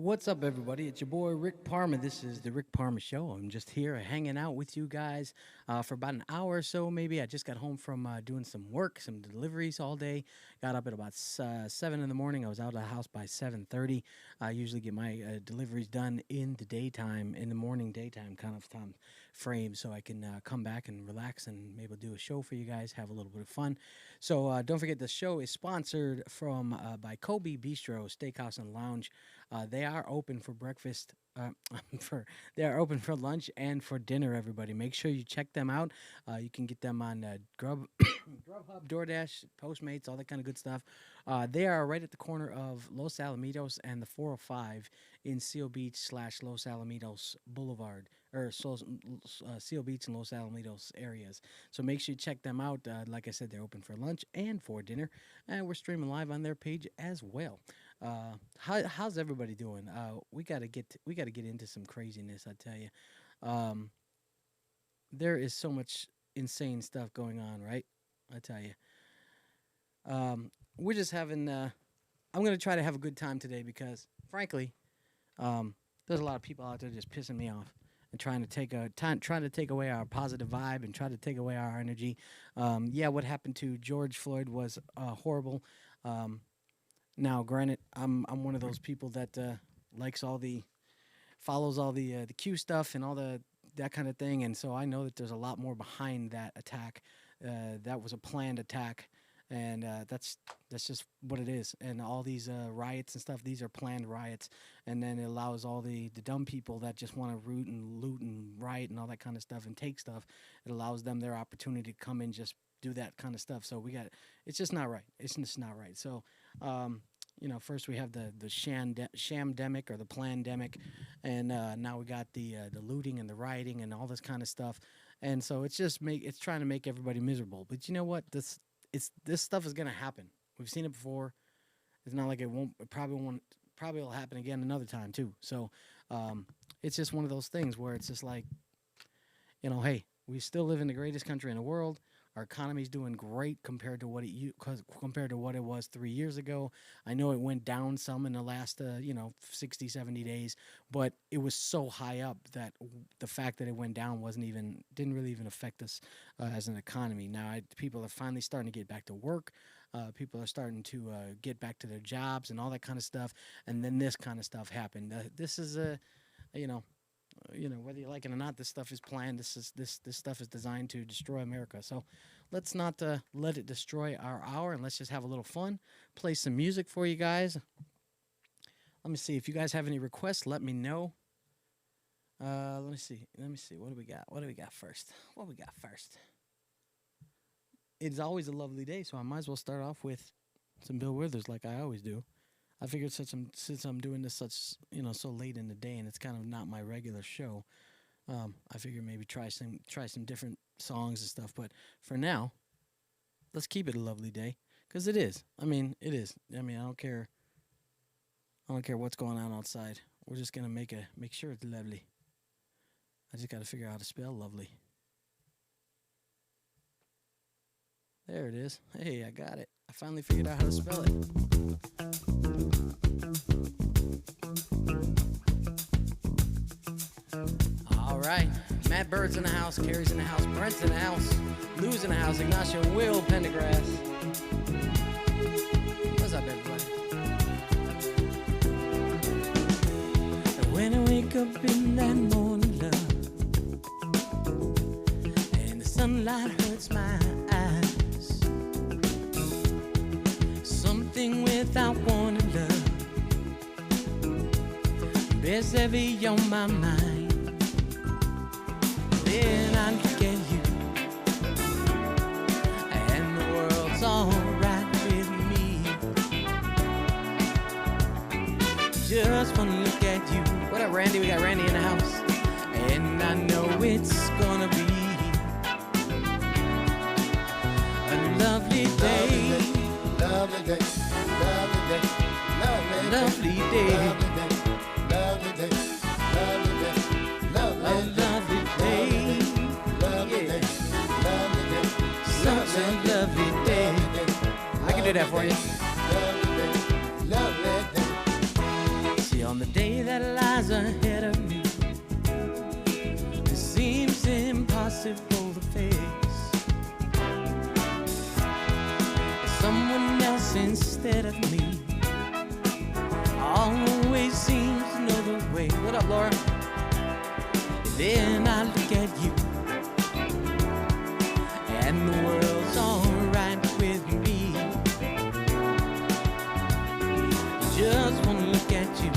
What's up, everybody? It's your boy Rick Parma. This is the Rick Parma Show. I'm just here hanging out with you guys for about an hour or so, maybe. I just got home from doing some work, some deliveries all day. Got up at about 7 in the morning. I was out of the house by 7:30. I usually get my deliveries done in the daytime, in the morning daytime kind of time frame, so I can come back and relax and maybe do a show for you guys, have a little bit of fun. So don't forget, the show is sponsored from by Kobe Bistro Steakhouse and Lounge. They are open for breakfast. For They are open for lunch and for dinner. Everybody, make sure you check them out. You can get them on Grubhub, DoorDash, Postmates, all that kind of good stuff. They are right at the corner of Los Alamitos and the 405 in Seal Beach/Los Alamitos Boulevard, or Seal Beach and Los Alamitos areas. So make sure you check them out. Like I said, they're open for lunch and for dinner, and we're streaming live on their page as well. How's everybody doing? We gotta get into some craziness. I tell you, um, there is so much insane stuff going on, right? I tell you, we're just having. I'm gonna try to have a good time today because, frankly, there's a lot of people out there just pissing me off and trying to take away our positive vibe and try to take away our energy. Yeah, what happened to George Floyd was horrible. Now, granted, I'm one of those people that likes follows all the Q stuff and all that kind of thing, and so I know that there's a lot more behind that attack. That was a planned attack, and that's just what it is. And all these riots and stuff, these are planned riots, and then it allows all the dumb people that just want to root and loot and riot and all that kind of stuff and take stuff. It allows them their opportunity to come and just do that kind of stuff. So it's just not right. It's just not right. So, first we have the shamdemic or the plandemic, and now we got the looting and the rioting and all this kind of stuff. And so it's trying to make everybody miserable. But you know what? This stuff is gonna happen. We've seen it before. It's not like it won't. It probably will happen again another time too. So it's just one of those things where it's just like, hey, we still live in the greatest country in the world. Our economy's doing great compared to what it was 3 years ago. I know it went down some in the last 60, 70 days, but it was so high up that the fact that it went down didn't really even affect us as an economy. Now people are finally starting to get back to work. People are starting to get back to their jobs and all that kind of stuff. And then this kind of stuff happened. This is whether you like it or not, this stuff is planned. This stuff is designed to destroy America. So let's not let it destroy our hour, and let's just have a little fun. Play some music for you guys. Let me see if you guys have any requests. Let me know. Let me see. What do we got? What do we got first? It's always a lovely day, so I might as well start off with some Bill Withers, like I always do. I figured since I'm doing this so late in the day and it's kind of not my regular show, I figured maybe try some different songs and stuff. But for now, let's keep it a lovely day, because it is. I mean, it is. I mean, I don't care what's going on outside. We're just gonna make sure it's lovely. I just got to figure out how to spell lovely. There it is. Hey, I got it. I finally figured out how to spell it. All right. Matt Bird's in the house, Carrie's in the house, Brent's in the house, Lou's in the house, Ignacio Will Pendergrass. What's up, everybody? When I wake up in that morning, love, and the sunlight hurts my eyes, something without warning, love, bears heavy on my mind. Then I look at you, and the world's alright with me. Just wanna look at you. What up, Randy? We got Randy in the house, and I know it's gonna be a lovely day. Lovely day, lovely day, lovely day, Lovely day. lovely day, lovely day, lovely A day, lovely day. lovely day, lovely day, Such a lovely day. I can do that for you. lovely day, lovely day. See, on on the day that lies ahead of me, it seems impossible to face someone else instead of me. Always seems to know the way. What up, Laura? Then I look at you, and the world's alright with me. Just wanna look at you,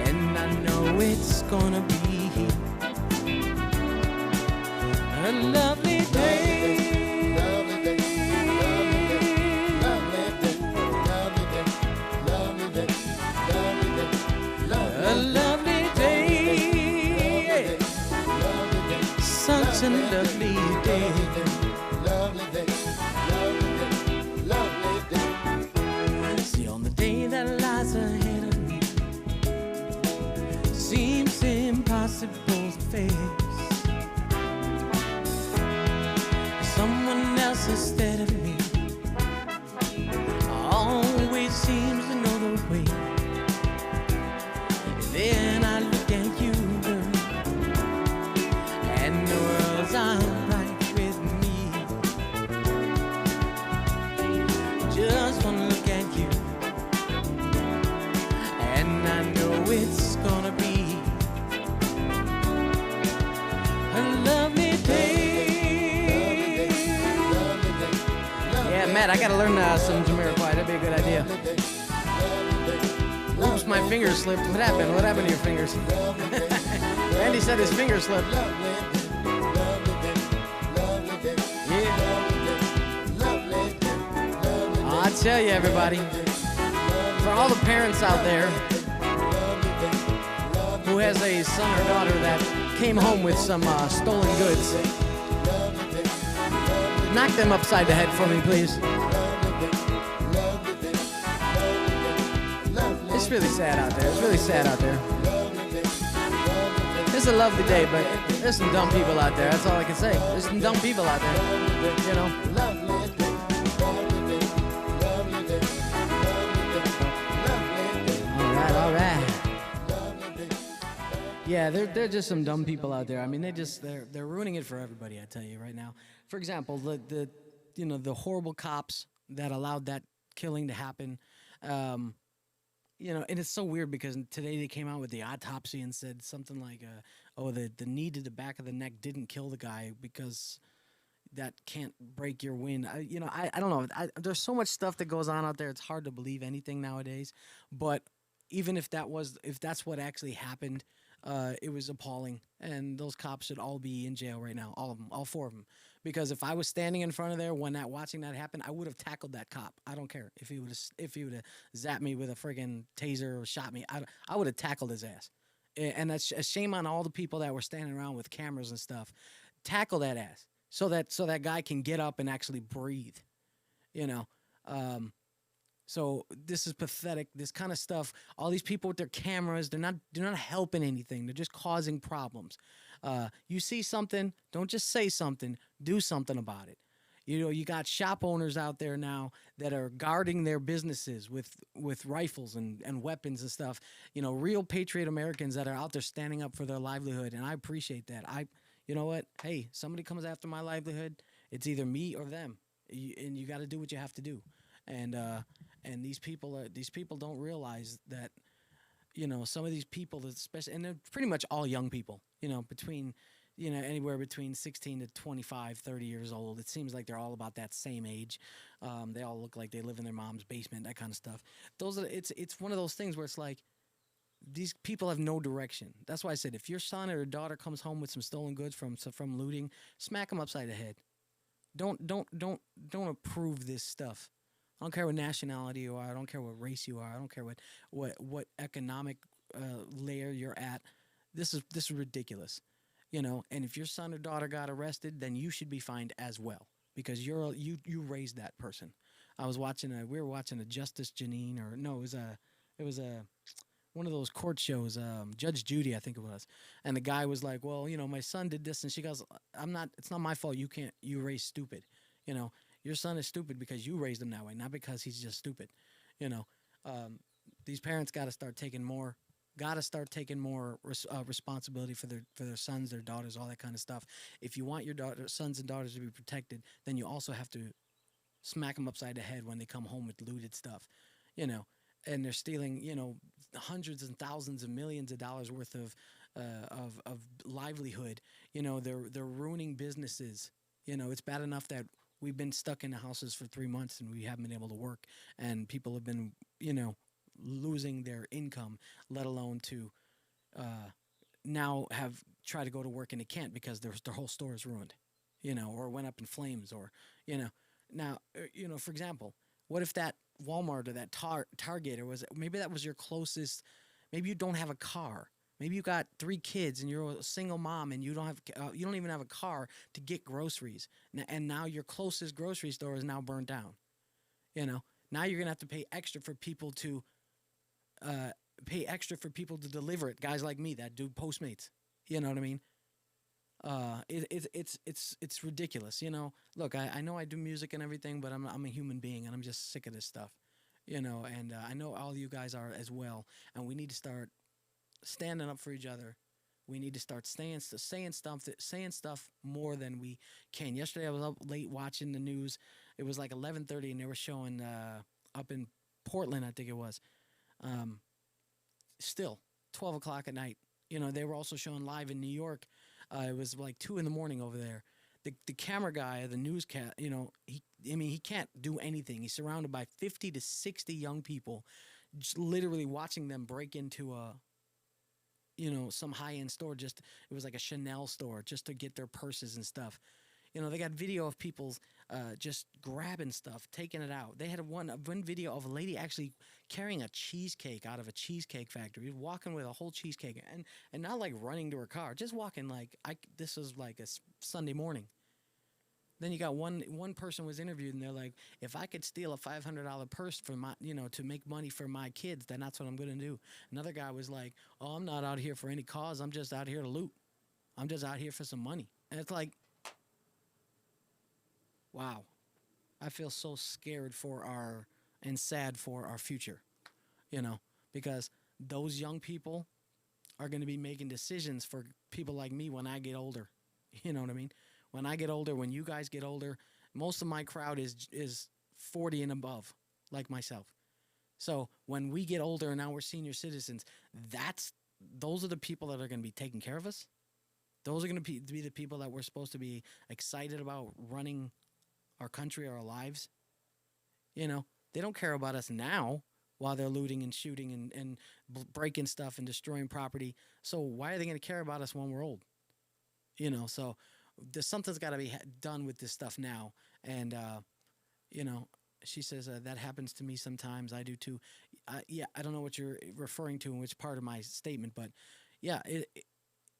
and I know it's gonna be a lovely day. Such a lovely day. Lovely day. Lovely day. See, on the day that lies ahead of me, seems impossible to face someone else instead of me. Always seems to know the way. And then I look at you, girl, and the world's alright with me. Just wanna look at you, and I know it's gonna be a lovely day. Yeah, Matt, I gotta learn some Jamiroquai. That'd be a good idea. Oops, my finger slipped. What happened? What happened to your fingers? Andy said his finger slipped. I tell you, everybody, for all the parents out there who has a son or daughter that came home with some stolen goods, knock them upside the head for me, please. It's really sad out there. It's really sad out there. It's a lovely day, but there's some dumb people out there. That's all I can say. There's some dumb people out there, you know. All right. Yeah, they're just some dumb people out there. I mean, they're ruining it for everybody. I tell you right now. For example, the horrible cops that allowed that killing to happen. And it's so weird because today they came out with the autopsy and said something like, the knee to the back of the neck didn't kill the guy because that can't break your wind. I don't know. There's so much stuff that goes on out there. It's hard to believe anything nowadays. But even if that's what actually happened, it was appalling. And those cops should all be in jail right now. All of them, all four of them. Because if I was standing in front of there when watching that happen, I would have tackled that cop. I don't care if he would have zapped me with a friggin' taser or shot me. I would have tackled his ass. And that's a shame on all the people that were standing around with cameras and stuff. Tackle that ass so that guy can get up and actually breathe. So this is pathetic. This kind of stuff. All these people with their cameras, they're not helping anything. They're just causing problems. You see something, don't just say something. Do something about it. You got shop owners out there now that are guarding their businesses with rifles and weapons and stuff. Real patriot Americans that are out there standing up for their livelihood, and I appreciate that. You know what? Hey, somebody comes after my livelihood, it's either me or them, and you got to do what you have to do. And these people don't realize that, some of these people, especially, and they're pretty much all young people, between, anywhere between 16 to 25, 30 years old. It seems like they're all about that same age. They all look like they live in their mom's basement, that kind of stuff. It's one of those things where it's like, these people have no direction. That's why I said, if your son or daughter comes home with some stolen goods from looting, smack them upside the head. Don't approve this stuff. I don't care what nationality you are. I don't care what race you are. I don't care what economic layer you're at. This is ridiculous, And if your son or daughter got arrested, then you should be fined as well because you raised that person. We were watching a Justice Janine, or no, it was one of those court shows, Judge Judy, I think it was, and the guy was like, well, my son did this, and she goes, it's not my fault. You raised stupid, Your son is stupid because you raised him that way, not because he's just stupid, These parents got to start taking more responsibility for their sons, their daughters, all that kind of stuff. If you want your sons and daughters to be protected, then you also have to smack them upside the head when they come home with looted stuff, you know, and they're stealing, hundreds and thousands of millions of dollars worth of livelihood. They're ruining businesses. It's bad enough that we've been stuck in the houses for 3 months and we haven't been able to work, and people have been, losing their income, let alone to now have try to go to work and they can't because their whole store is ruined, or went up in flames, or you know. Now, for example, what if that Walmart or that Target, or maybe that was your closest? Maybe you don't have a car. Maybe you got 3 kids and you're a single mom and you don't even have a car to get groceries. And now your closest grocery store is now burned down. Now you're gonna have to pay extra for people to deliver it. Guys like me that do Postmates. You know what I mean? It's ridiculous. Look, I know I do music and everything, but I'm a human being and I'm just sick of this stuff. And I know all you guys are as well. And we need to start standing up for each other. We need to start saying stuff more than we can. Yesterday I was up late watching the news. It was like 11:30 and they were showing up in Portland, I think it was. Still 12 o'clock at night. They were also showing live in New York. It was like 2 in the morning over there. The camera guy, the newscast, he can't do anything. He's surrounded by 50 to 60 young people, just literally watching them break into some high-end store. It was like a Chanel store just to get their purses and stuff. They got video of people just grabbing stuff, taking it out. They had one video of a lady actually carrying a cheesecake out of a cheesecake factory, walking with a whole cheesecake, and not like running to her car, just walking like this was like a Sunday morning. Then you got one person was interviewed, and they're like, if I could steal a $500 purse for my, to make money for my kids, then that's what I'm going to do. Another guy was like, oh, I'm not out here for any cause. I'm just out here to loot. I'm just out here for some money. And it's like, wow, I feel so scared and sad for our future, because those young people are going to be making decisions for people like me when I get older. You know what I mean? When I get older, when you guys get older, most of my crowd is 40 and above, like myself. So when we get older and now we're senior citizens, those are the people that are going to be taking care of us. Those are going to be the people that we're supposed to be excited about running our country, our lives. They don't care about us now while they're looting and shooting and breaking stuff and destroying property. So why are they going to care about us when we're old? So something's got to be done with this stuff now. And, she says that happens to me sometimes. I do too. Yeah, I don't know what you're referring to in which part of my statement, but yeah,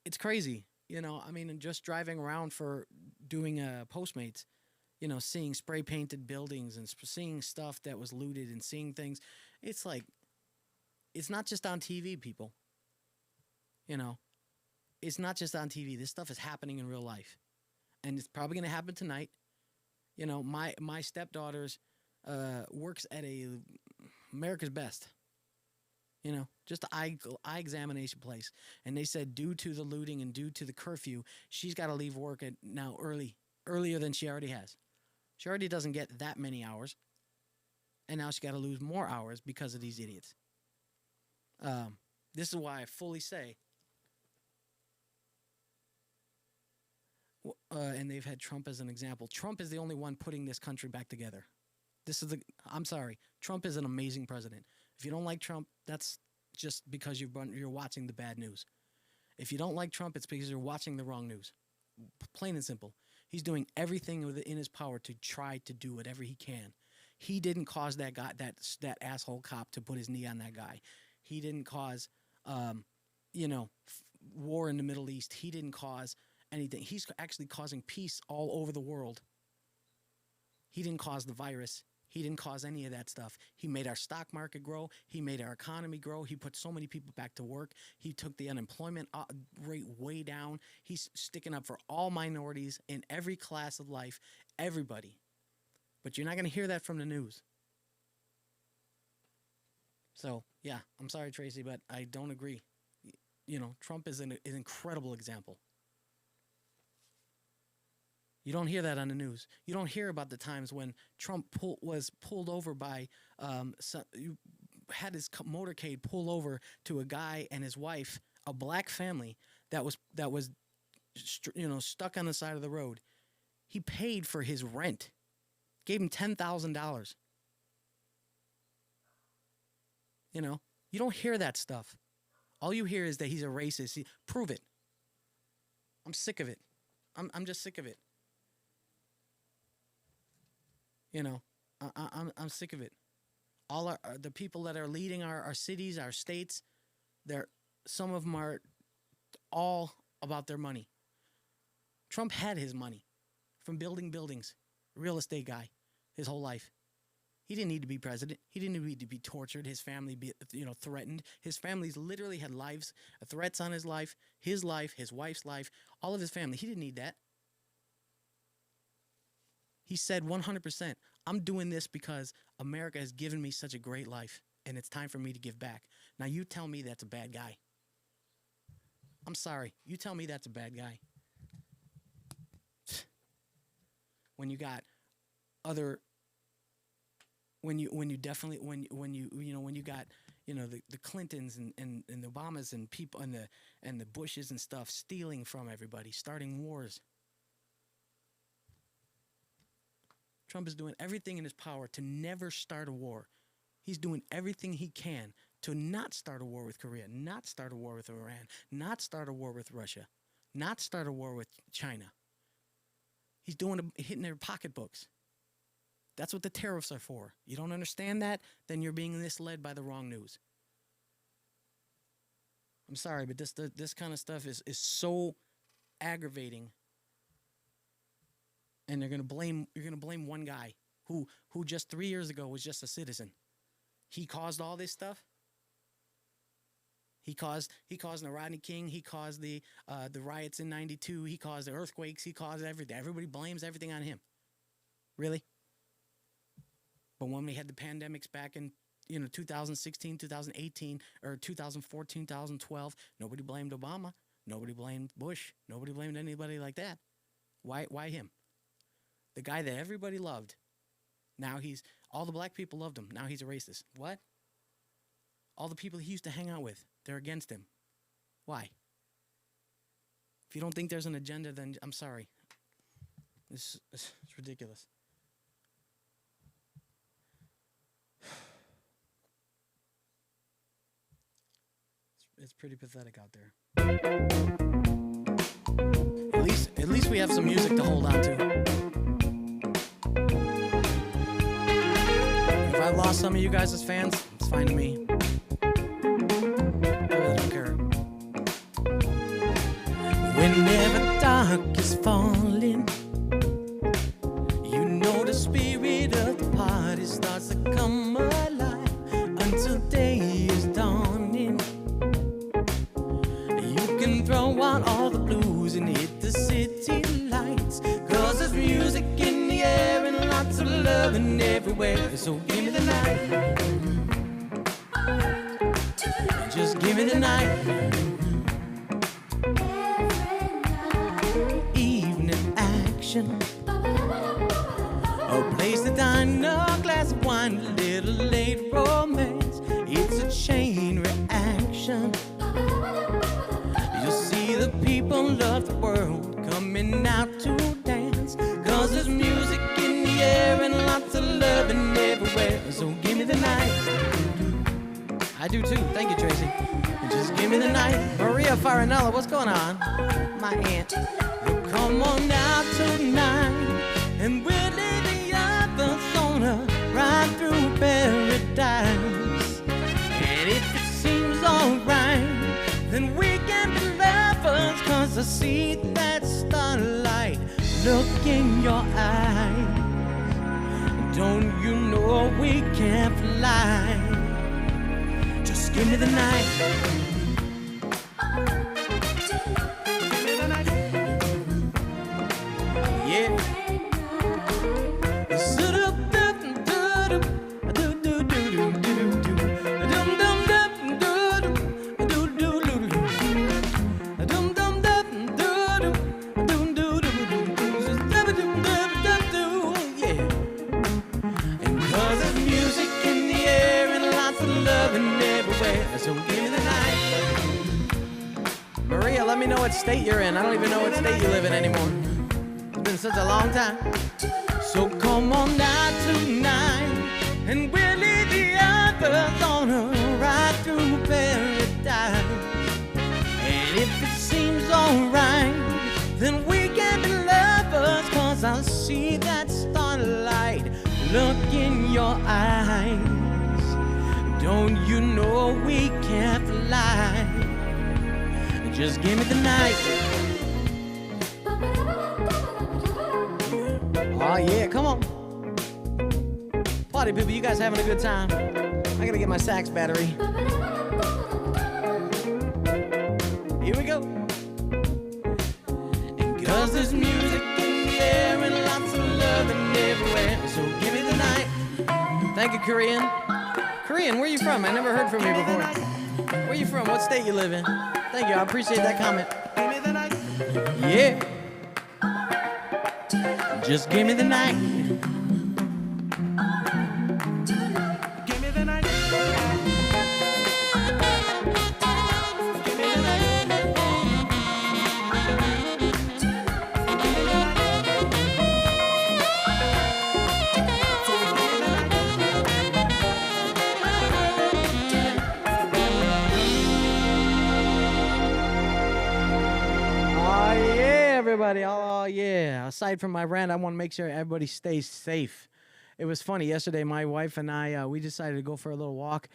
it's crazy. And just driving around for doing Postmates, seeing spray painted buildings and seeing stuff that was looted and seeing things. It's like, it's not just on TV, people. It's not just on TV. This stuff is happening in real life. And it's probably going to happen tonight. My stepdaughter's works at America's Best. Just an eye examination place. And they said due to the looting and due to the curfew, she's got to leave work earlier than she already has. She already doesn't get that many hours. And now she got to lose more hours because of these idiots. This is why I fully say, and they've had Trump as an example. Trump is the only one putting this country back together. I'm sorry. Trump is an amazing president. If you don't like Trump, that's just because you're watching the bad news. If you don't like Trump, it's because you're watching the wrong news. Plain and simple. He's doing everything in his power to try to do whatever he can. He didn't cause that guy, that asshole cop, to put his knee on that guy. He didn't cause, war in the Middle East. He didn't cause anything. He's actually causing peace all over the world. He didn't cause the virus. He didn't cause any of that stuff. He made our stock market grow. He made our economy grow. He put so many people back to work. He took the unemployment rate way down. He's sticking up for all minorities in every class of life, everybody. But you're not going to hear that from the news. So, Yeah, I'm sorry, Tracy, but I don't agree. You know, Trump is an incredible example. You don't hear that on the news. You don't hear about the times when Trump was pulled over by, you had his motorcade pull over to a guy and his wife, a black family that was stuck on the side of the road. He paid for his rent, gave him $10,000. You know, you don't hear that stuff. All you hear is that he's a racist. Prove it. I'm sick of it. I'm just sick of it. You know, I'm sick of it. All the people that are leading our cities, our states, some of them are all about their money. Trump had his money from building buildings, real estate guy, his whole life. He didn't need to be president. He didn't need to be tortured. His family be threatened. His family's literally had threats on his life, his wife's life, all of his family. He didn't need that. He said 100%, I'm doing this because America has given me such a great life, and it's time for me to give back. Now, you tell me that's a bad guy. I'm sorry. You tell me that's a bad guy. When you got other, when you got, the Clintons and the Obamas and people and the Bushes and stuff stealing from everybody, starting wars. Trump is doing everything in his power to never start a war. He's doing everything he can to not start a war with Korea, not start a war with Iran, not start a war with Russia, not start a war with China. He's hitting their pocketbooks. That's what the tariffs are for. You don't understand that? Then you're being misled by the wrong news. I'm sorry, but this kind of stuff is so aggravating. And you're gonna blame one guy who just 3 years ago was just a citizen. He caused all this stuff. He caused the Rodney King. He caused the riots in '92. He caused the earthquakes. He caused everything. Everybody blames everything on him. Really? But when we had the pandemics back in 2016, 2018, or 2014, 2012, nobody blamed Obama. Nobody blamed Bush. Nobody blamed anybody like that. Why him? The guy that everybody loved. Now all the black people loved him. Now he's a racist. What? All the people he used to hang out with, they're against him. Why? If you don't think there's an agenda, then I'm sorry. It's ridiculous. It's pretty pathetic out there. At least we have some music to hold on to. If I lost some of you guys as fans, it's fine to me. I really don't care. Whenever dark is falling, you know the spirit of the party starts to come alive until day is dawning. You can throw out all the blues and hit the city lights, 'cause there's music in the air and lots of loving everywhere. So give me the night, just give me the night. Evening action, a place to dine, a glass of wine, a little late romance. It's a chain reaction. You'll see the people of the world coming out to dance, 'cause there's music in the air and lots of loving everywhere. So give me the night. I do too. Thank you, Tracy. Just give me the night. Maria Farinella, what's going on? My aunt. Well, come on out tonight, and we'll leave the others on a ride through paradise. And if it seems alright, then we can be lovers, 'cause I see that starlight look in your eyes. Don't you know we can fly? Just give me the night. Yeah. what state you're in. I don't even know what state you live in anymore. It's been such a long time. So come on down tonight, and we'll leave the others on a ride through paradise. And if it seems alright, then we can be lovers, 'cause I see that starlight look in your eyes. Don't you know we can't fly? Just give me the night. Oh yeah, come on. Party people, you guys having a good time? I gotta get my sax battery. Here we go. And 'cause there's music in the air and lots of loving everywhere, so give me the night. Thank you, Korean. Korean, where you from? I never heard from you before. Where you from? What state you live in? Thank you, I appreciate that comment. Yeah. Just give me the night. Give me the night. Everybody, oh yeah. Aside from my rant, I want to make sure everybody stays safe. It was funny. Yesterday, my wife and I, we decided to go for a little walk.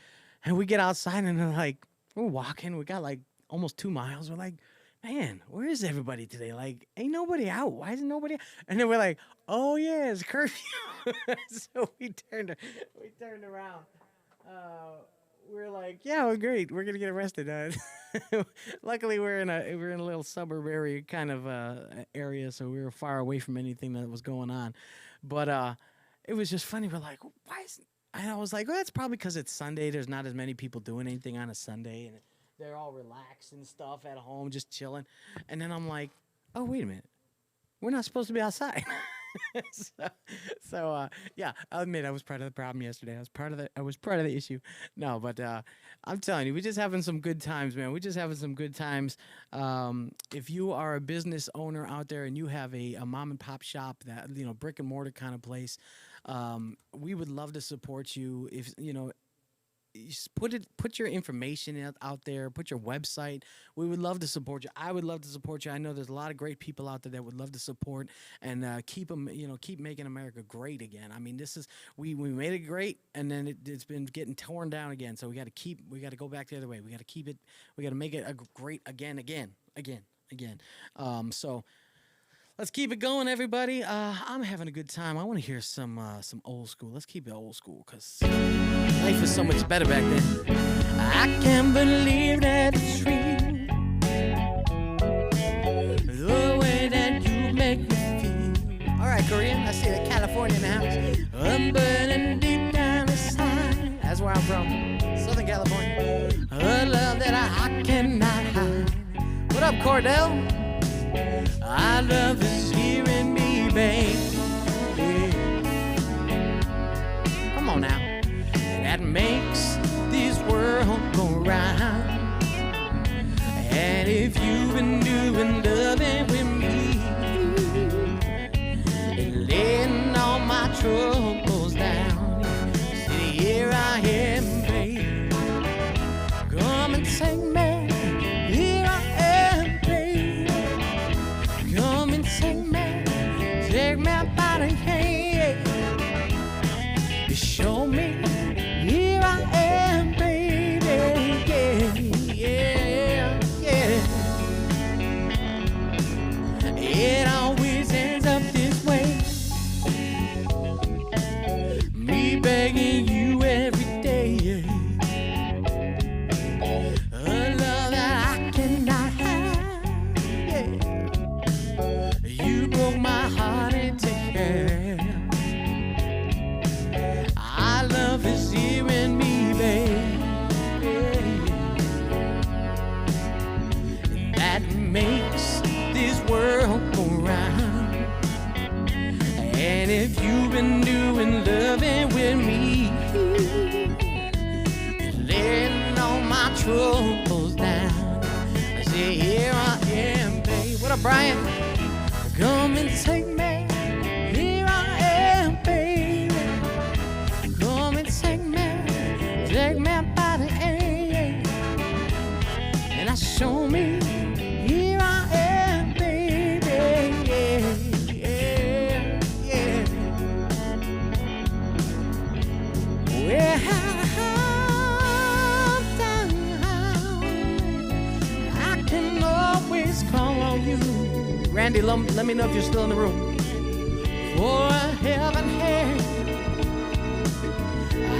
And we get outside and we're walking. We got like almost 2 miles. We're like, man, where is everybody today? Like, ain't nobody out. Why isn't nobody out? And then we're like, oh yeah, it's curfew. So we turned around. We're like, yeah, well, great. We're gonna get arrested. Luckily, we're in a little suburb area kind of area, so we were far away from anything that was going on. But it was just funny. We're like, why isn't? And I was like, well, that's probably because it's Sunday. There's not as many people doing anything on a Sunday, and they're all relaxed and stuff at home, just chilling. And then I'm like, oh, wait a minute, we're not supposed to be outside. So yeah, I'll admit I was part of the problem yesterday. I was part of the issue. No, but I'm telling you, we're just having some good times, man. We're just having some good times. If you are a business owner out there and you have a mom and pop shop, that, you know, brick and mortar kind of place, we would love to support you. If you know, just put your information out there, put your website. We would love to support you. I would love to support you. I know there's a lot of great people out there that would love to support and keep making America great again. I mean, we made it great, and then it's been getting torn down again. So we got to go back the other way. We got to make it great again. So let's keep it going, everybody. I'm having a good time. I want to hear some old school. Let's keep it old school, because life was so much better back then. I can't believe that it's real, the way that you make me feel. All right, Korean, I see the California in the house. I'm burning deep down inside. That's where I'm from, Southern California. A love that I cannot hide. What up, Cordell? I love is here in me, babe. Come on now. That makes this world go round. And if you've been doing loving with me and laying all my troubles down, see, here I am, babe. Come and take me. Here I am, babe. Come and take me. Take me by the hand. You show me. Here I am, baby, yeah. It always ends up this way, me begging you every day, a love that I cannot have, yeah. You broke my heart into half. Our love is here in me, babe. And that makes this world go round. And if you've been doing loving with me, laying all my troubles down, I say, here I am. Brian. Come and take me. Here I am, baby. Come and take me. Take me by the hand. And I show me. Here I am, baby. Yeah, yeah, yeah. Well, call on you. Randy, let me know if you're still in the room. For heaven hand,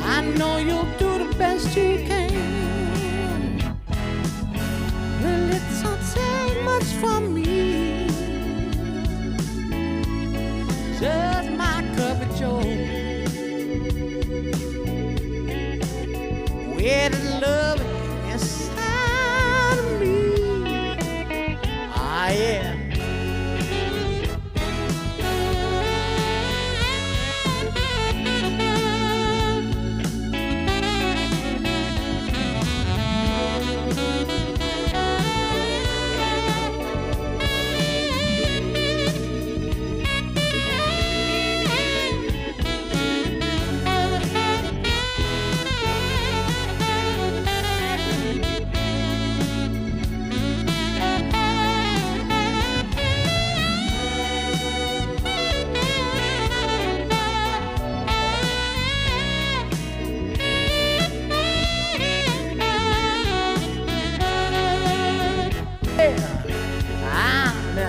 I know you'll do the best you can. Well, it don't take much from me. Just my cup of joe. Where the love inside of me. Ah, yeah.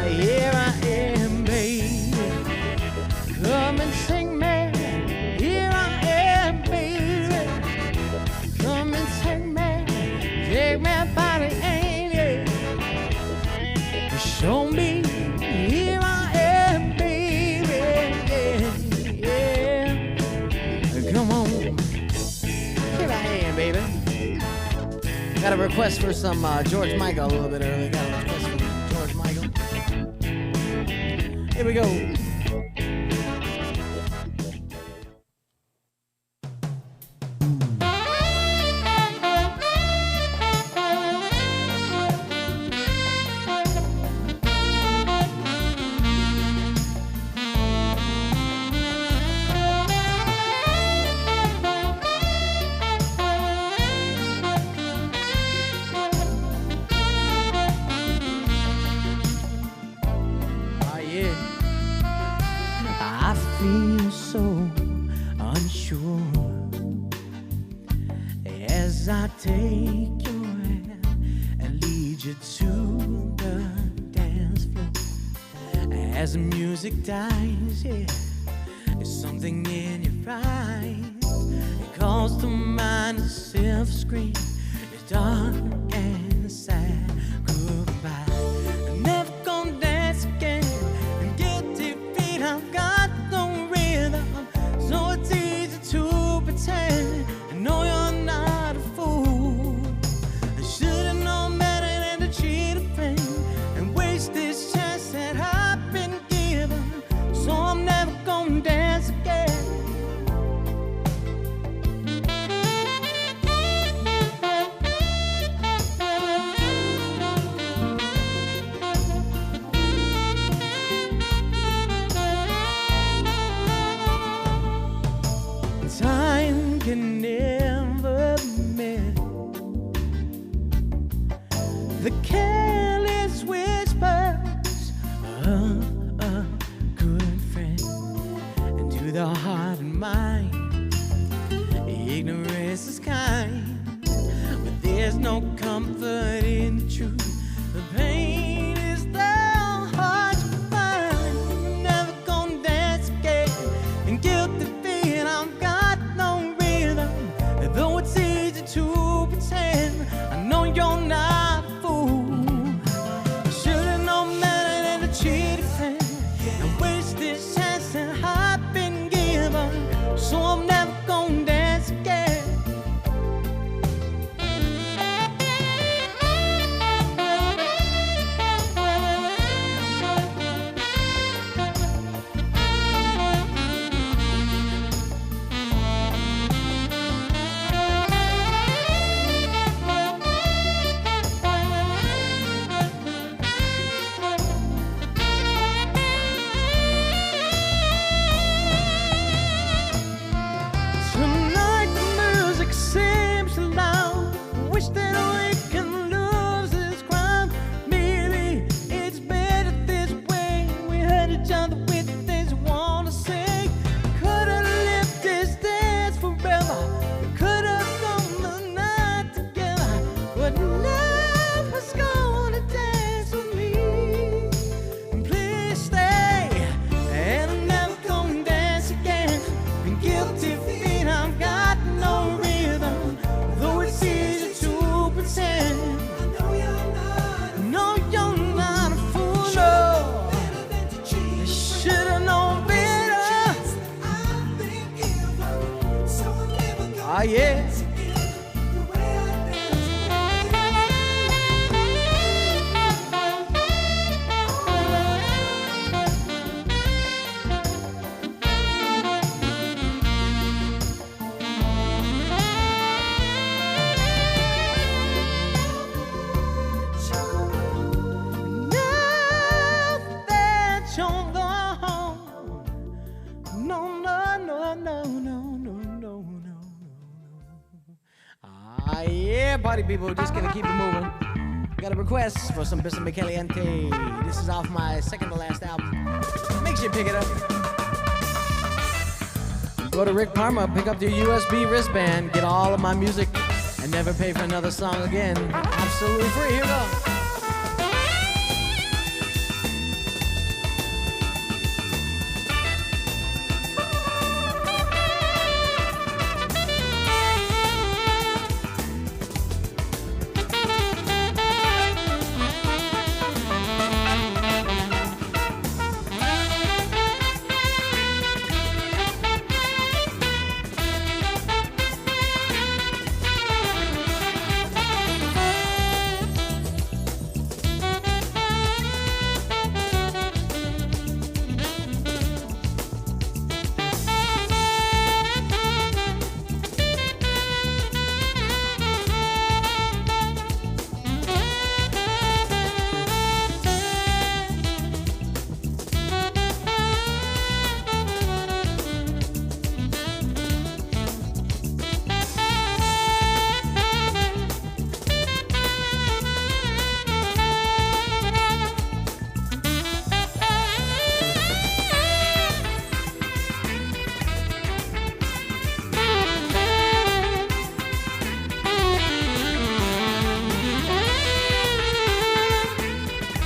Here I am, baby. Come and sing me. Here I am, baby. Come and sing me. Take me by the hand. Show me. Here I am, baby. Yeah, yeah. Come on. Here I am, baby. Got a request for some George Michael a little bit early. Got a request for George Michael. Here we go. I feel so unsure as I take your hand and lead you to the dance floor. As the music dies, yeah, there's something in your eyes. It calls to mind a self-scream. It's dark and sad. Goodbye. I'm never gonna dance again. And guilty feet, I've got no rhythm. So it's easy to pretend. I know you're not a fool. I should've known better than to cheat a friend and waste this chance that I've been given. So I'm never gonna dance again. Time can never mend the careless whispers of a good friend. And to the heart and mind, ignorance is kind, but there's no comfort in the truth. The pain is the hard to find. I'm never gonna dance again, and guilty feet, I've got no rhythm. Though it's easy to pretend, I know you're not a fool. I should've known better than to cheat a friend and waste this chance that I've been given. So I'm never gonna dance again. yeah. Yeah, party people, just gonna keep it moving. Got a request for some Bissell Caliente. This is off my second to last album. Make sure you pick it up. Go to Rick Parma, pick up your USB wristband, get all of my music, and never pay for another song again. Absolutely free. Here we go.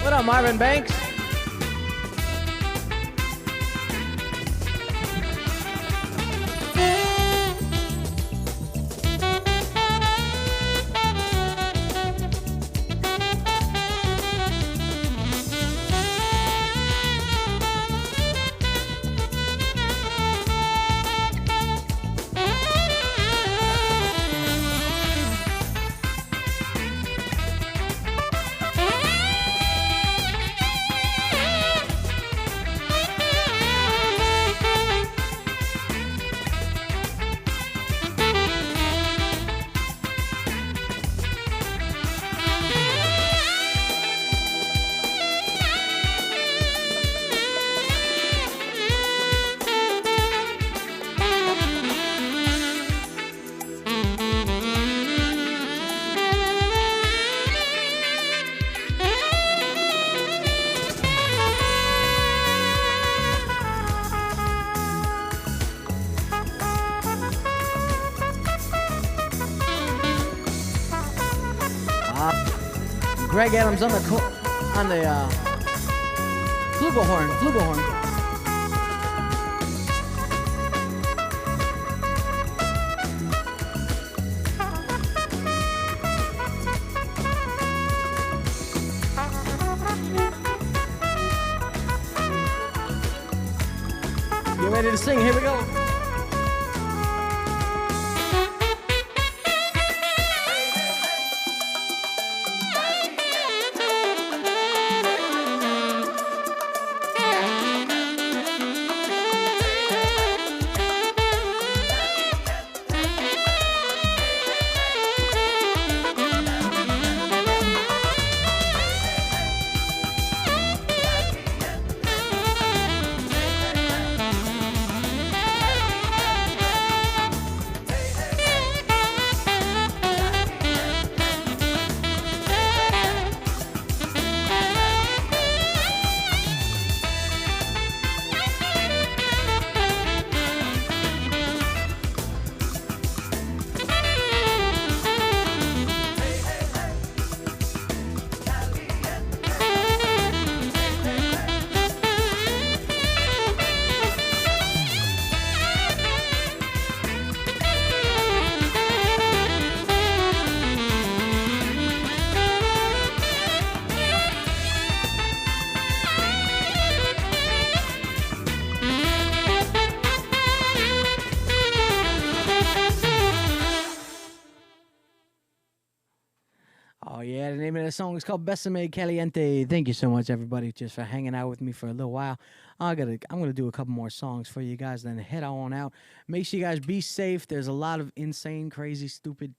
What up, Marvin Banks? Greg Adams on the flugelhorn. Get ready to sing. Here we go. Oh yeah, the name of the song is called Besame Caliente. Thank you so much, everybody, just for hanging out with me for a little while. I'm gonna do a couple more songs for you guys, then head on out. Make sure you guys be safe. There's a lot of insane, crazy, stupid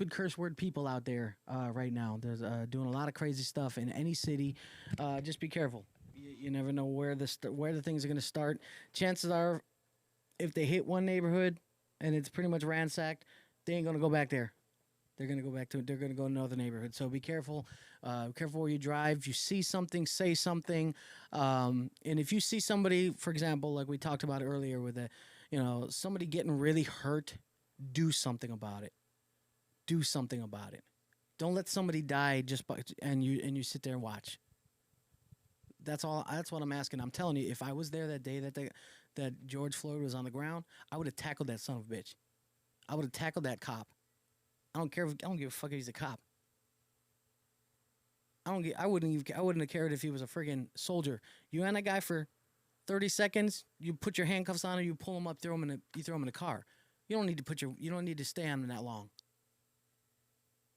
curse word people out there right now. There's doing a lot of crazy stuff in any city. Just be careful. You never know where the things are gonna start. Chances are, if they hit one neighborhood and it's pretty much ransacked, they ain't gonna go back there. They're gonna go to another neighborhood. So be careful. Careful where you drive. If you see something, say something. And if you see somebody, for example, like we talked about earlier, with somebody getting really hurt, do something about it. Do something about it. Don't let somebody die and you sit there and watch. That's all. That's what I'm asking. I'm telling you, if I was there that day that George Floyd was on the ground, I would have tackled that son of a bitch. I would have tackled that cop. I don't give a fuck if he's a cop. I wouldn't have cared if he was a friggin' soldier. You and that guy for 30 seconds, you put your handcuffs on him, you pull him up, throw him in the car. You don't need to stay on him that long.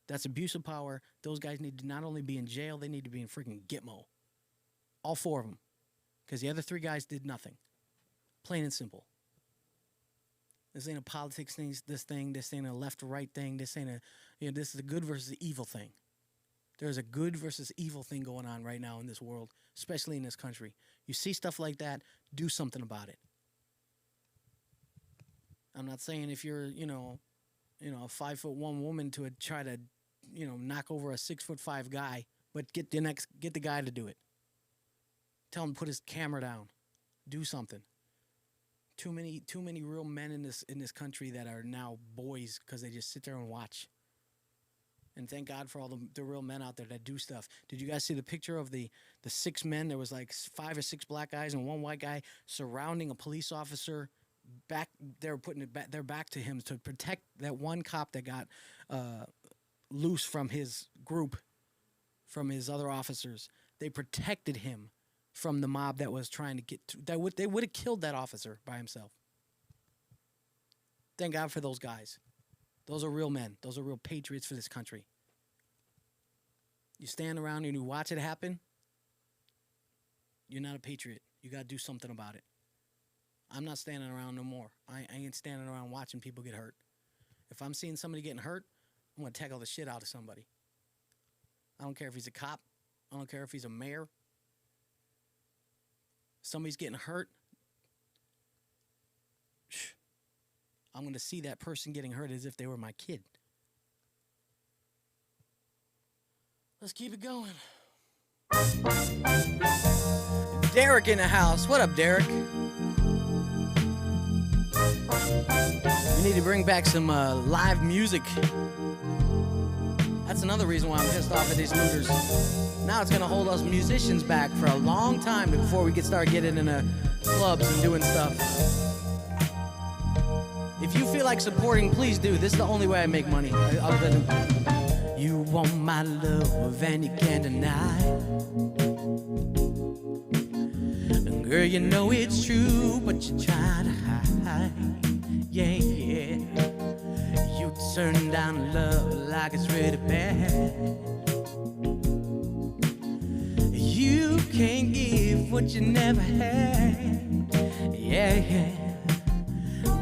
That's abuse of power. Those guys need to not only be in jail, they need to be in freaking Gitmo. All four of them. Because the other three guys did nothing. Plain and simple. This ain't a politics thing. This ain't a left or right thing. This ain't this is a good versus evil thing. There's a good versus evil thing going on right now in this world, especially in this country. You see stuff like that, do something about it. I'm not saying if you're, a 5'1" woman to try to, knock over a 6'5" guy, but get the guy to do it. Tell him to put his camera down. Do something. Too many real men in this country that are now boys because they just sit there and watch. And thank God for all the real men out there that do stuff. Did you guys see the picture of the 6 men? There was like 5 or 6 black guys and 1 white guy surrounding a police officer. They were putting their back to him to protect that one cop that got loose from his group, from his other officers. They protected him from the mob that was trying to they would have killed that officer by himself. Thank God for those guys. Those are real men. Those are real patriots for this country. You stand around and you watch it happen, you're not a patriot. You got to do something about it. I'm not standing around no more. I ain't standing around watching people get hurt. If I'm seeing somebody getting hurt, I'm going to tackle the shit out of somebody. I don't care if he's a cop. I don't care if he's a mayor. Somebody's getting hurt. I'm going to see that person getting hurt as if they were my kid. Let's keep it going. Derek in the house. What up, Derek? We need to bring back some live music. That's another reason why I'm pissed off at these looters. Now it's going to hold us musicians back for a long time before we start getting into clubs and doing stuff. If you feel like supporting, please do. This is the only way I make money. Other than you want my love and you can't deny. And girl, you know it's true, but you try to hide. Yeah. You turn down love like it's really bad. You can't give what you never had. Yeah.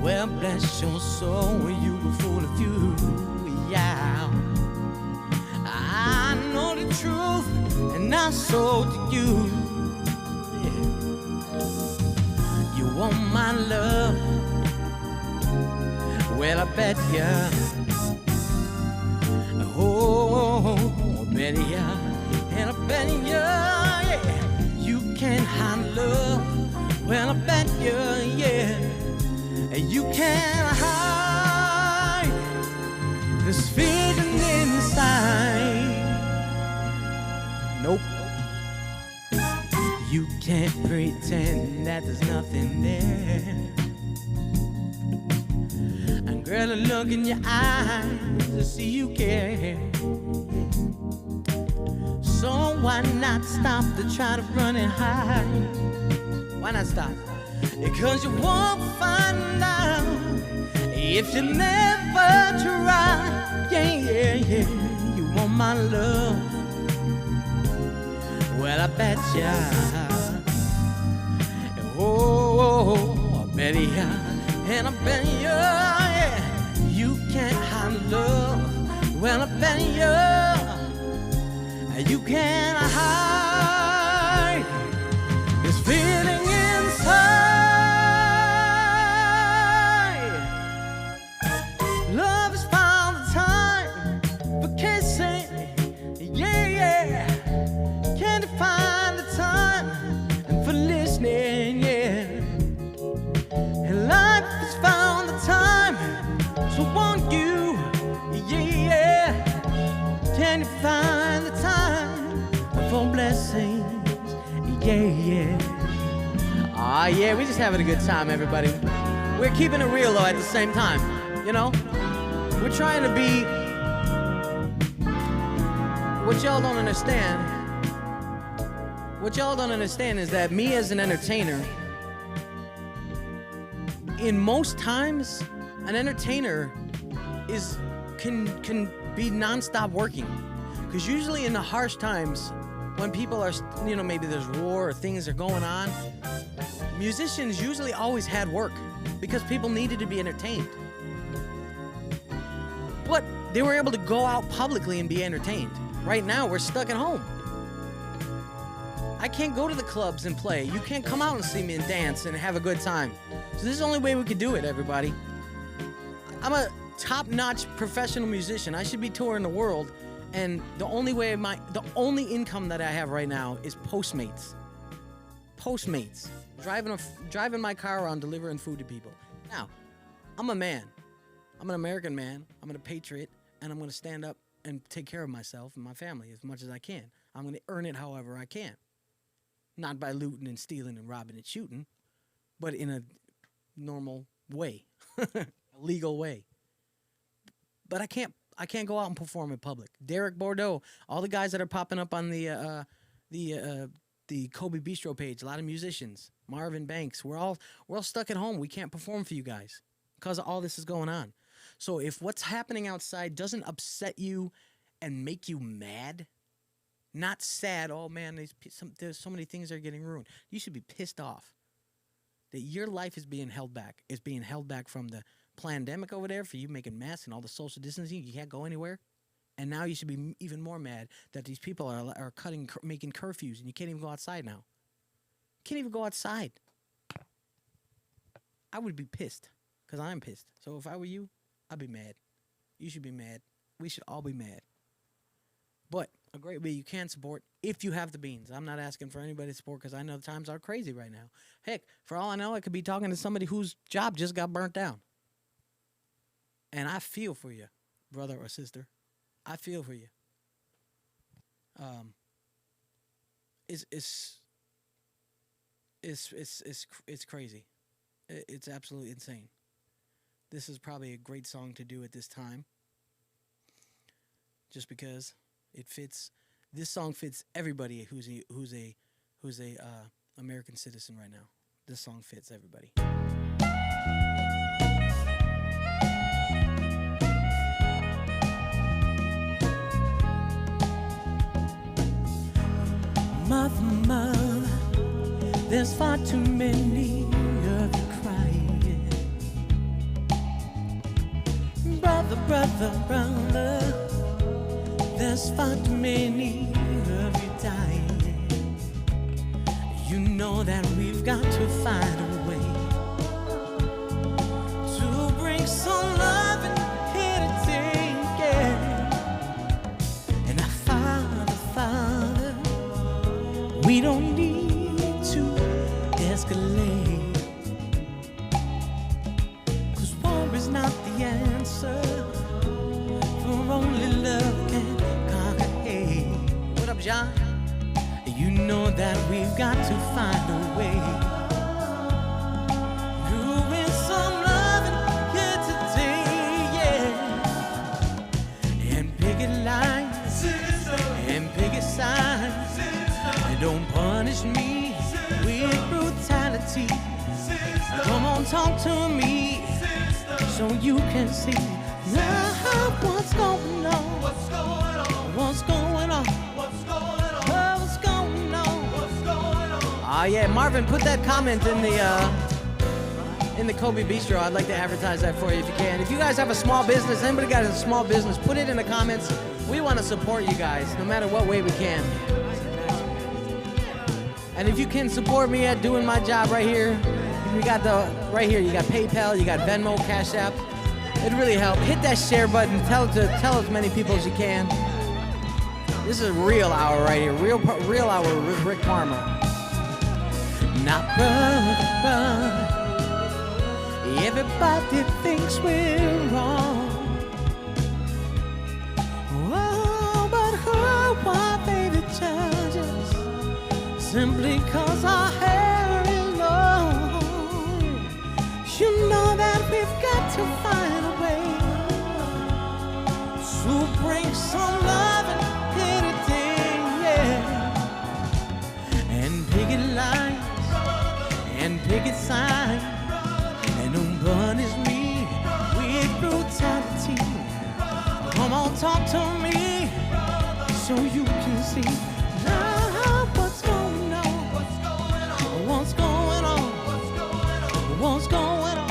Well, bless your soul, you were full of you. Yeah. I know the truth, and I sold to you. Yeah. You want my love? Well, I bet ya. Oh, I bet ya. And I bet ya, yeah. You can't hide love. Well, I bet ya, yeah. You can't hide this feeling inside. Nope. You can't pretend that there's nothing there. And girl, I look in your eyes to see you care. So why not stop to try to run and hide? Why not stop? Because you won't find out If you never try, yeah, you want my love. Well, I bet ya, oh, I bet ya, and I bet ya, yeah, you can't hide love. Well, I bet ya, you can't hide this feeling inside. Love has found the time for kissing, yeah. Can't you find the time and for listening, yeah. And life has found the time to want you, yeah. Can you find the time for blessings, yeah. Ah, yeah, we're just having a good time, everybody. We're keeping it real, though, at the same time, you know? We're trying to be... What y'all don't understand is that me as an entertainer, in most times, an entertainer can be non-stop working. Because usually in the harsh times, when people are, you know, maybe there's war or things are going on, musicians usually always had work because people needed to be entertained. But they were able to go out publicly and be entertained. Right now, we're stuck at home. I can't go to the clubs and play. You can't come out and see me and dance and have a good time. So this is the only way we could do it, everybody. I'm a top-notch professional musician. I should be touring the world, and the only income that I have right now is Postmates. Postmates. Driving my car around delivering food to people. Now, I'm a man. I'm an American man. I'm a patriot, and I'm going to stand up and take care of myself and my family as much as I can. I'm going to earn it however I can. Not by looting and stealing and robbing and shooting, but in a normal way, a legal way. But I can't go out and perform in public. Derek Bordeaux, all the guys that are popping up on the Kobe Bistro page, a lot of musicians, Marvin Banks, we're all stuck at home. We can't perform for you guys because all this is going on. So if what's happening outside doesn't upset you and make you mad, not sad, oh man, there's so many things that are getting ruined. You should be pissed off that your life is being held back. It's being held back from the pandemic over there for you making masks and all the social distancing. You can't go anywhere. And now you should be even more mad that these people are making curfews and you can't even go outside now. Can't even go outside. I would be pissed because I'm pissed. So if I were you, I'd be mad. You should be mad. We should all be mad. But a great way you can support if you have the beans. I'm not asking for anybody to support because I know the times are crazy right now. Heck, for all I know, I could be talking to somebody whose job just got burnt down. And I feel for you, brother or sister. I feel for you. It's crazy. It's absolutely insane. This is probably a great song to do at this time, just because it fits. This song fits everybody who's a American citizen right now. This song fits everybody. Mother, mother, there's far too many of you crying. Brother, brother, brother, there's far too many of you dying. You know that we've got to find a way to bring some love and unity, yeah. And Father, Father, we don't need to escalate, 'cause war is not the answer, for only love can conquer hate. What up, John? You know that we've got to find a way to win some love and here today, yeah. And picket lines and picket signs. Don't punish me with brutality. Come on, talk to me so you can see now what's going on. What's going on? What's going on? What's going on? Oh, what's going on? What's going on? Ah, yeah, Marvin, put that comment in the Kobe Bistro. I'd like to advertise that for you if you can. If you guys have a small business, anybody got a small business, put it in the comments. We want to support you guys, no matter what way we can. And if you can support me at doing my job right here, we got right here. You got PayPal, you got Venmo, Cash App. It'd really help. Hit that share button. Tell as many people as you can. This is a real hour right here. Real hour with Rick Parma. Not brother. Everybody thinks we're wrong. Oh, but who are they to judge us? Simply 'cause our hair is long. You know that we've got to find a way to bring some love and unity, yeah. And picket lines and picket signs. Don't punish me with brutality. Come on, talk to me so you can see now what's going on. What's going on? What's going on? What's going on? What's going on?